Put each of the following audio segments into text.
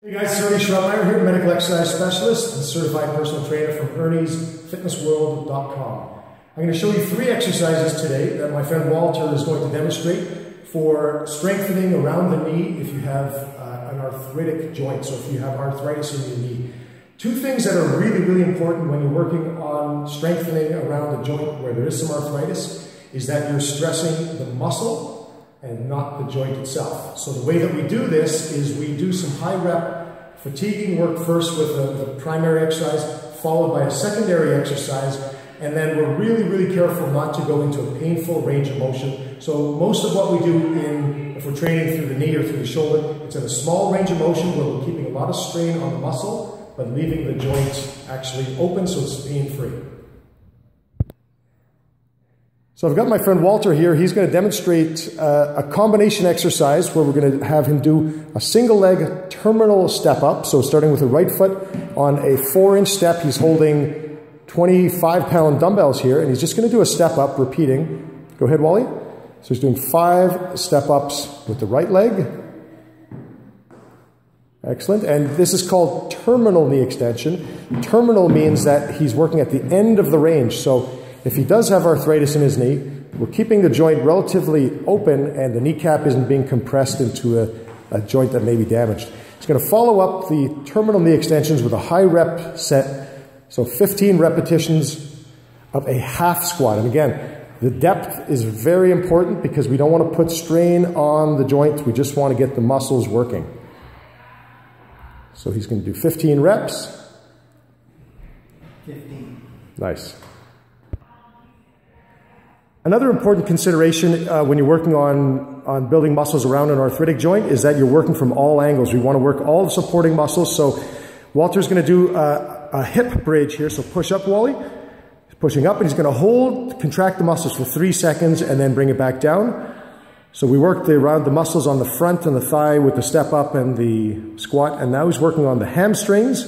Hey guys, it's Ernie here, medical exercise specialist and certified personal trainer from Ernie'sFitnessWorld.com. I'm going to show you 3 exercises today that my friend Walter is going to demonstrate for strengthening around the knee if you have an arthritic joint, so if you have arthritis in your knee. 2 things that are really important when you're working on strengthening around the joint where there is some arthritis is that you're stressing the muscle and not the joint itself. So the way that we do this is we do some high rep fatiguing work first with the primary exercise, followed by a secondary exercise, and then we're really careful not to go into a painful range of motion. So most of what we do if we're training through the knee or through the shoulder, it's in a small range of motion where we're keeping a lot of strain on the muscle, but leaving the joint actually open so it's pain-free. So I've got my friend Walter here. He's going to demonstrate a combination exercise where we're going to have him do a single leg terminal step up. So starting with the right foot on a 4-inch step, he's holding 25-pound dumbbells here, and he's just going to do a step up, repeating. Go ahead, Wally. So he's doing 5 step ups with the right leg. Excellent. And this is called terminal knee extension. Terminal means that he's working at the end of the range. So if he does have arthritis in his knee, we're keeping the joint relatively open and the kneecap isn't being compressed into a joint that may be damaged. He's going to follow up the terminal knee extensions with a high rep set, so 15 repetitions of a half squat. And again, the depth is very important because we don't want to put strain on the joint. We just want to get the muscles working. So he's going to do 15 reps. 15. Nice. Another important consideration when you're working on building muscles around an arthritic joint is that you're working from all angles. We want to work all the supporting muscles. So Walter's going to do a hip bridge here. So push up, Wally. He's pushing up and he's going to contract the muscles for 3 seconds and then bring it back down. So we worked around the muscles on the front and the thigh with the step up and the squat. And now he's working on the hamstrings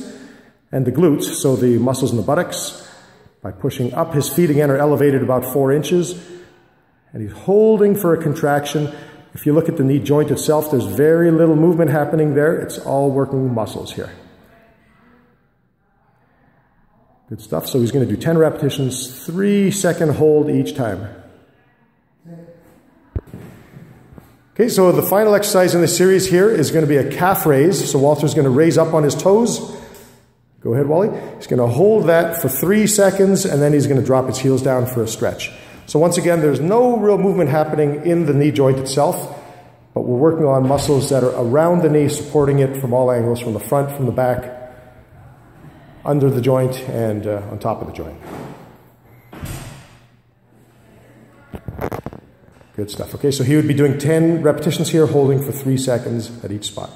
and the glutes, so the muscles in the buttocks. By pushing up, his feet again are elevated about 4 inches, and he's holding for a contraction. If you look at the knee joint itself, there's very little movement happening there. It's all working muscles here. Good stuff. So he's going to do 10 repetitions, 3-second hold each time. Okay, so the final exercise in this series here is going to be a calf raise. So Walter's going to raise up on his toes. Go ahead, Wally. He's going to hold that for 3 seconds, and then he's going to drop his heels down for a stretch. So once again, there's no real movement happening in the knee joint itself, but we're working on muscles that are around the knee, supporting it from all angles, from the front, from the back, under the joint, and on top of the joint. Good stuff. Okay, so he would be doing 10 repetitions here, holding for 3 seconds at each spot.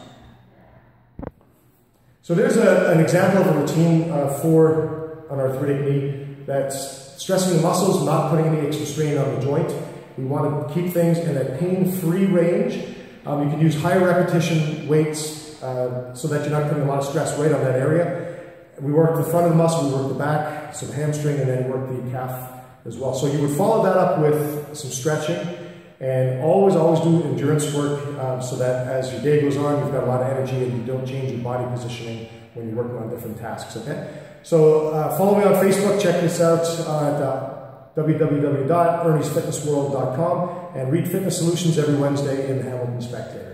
So there's an example of a routine for an arthritic knee that's stressing the muscles, not putting any extra strain on the joint. We want to keep things in a pain-free range. You can use high repetition weights so that you're not putting a lot of stress right on that area. We work the front of the muscle, we work the back, so the hamstring, and then work the calf as well. So you would follow that up with some stretching. And always do endurance work so that as your day goes on, you've got a lot of energy and you don't change your body positioning when you're working on different tasks, okay? So follow me on Facebook, check this out at www.Ernie'sFitnessWorld.com, and read Fitness Solutions every Wednesday in the Hamilton Spectator.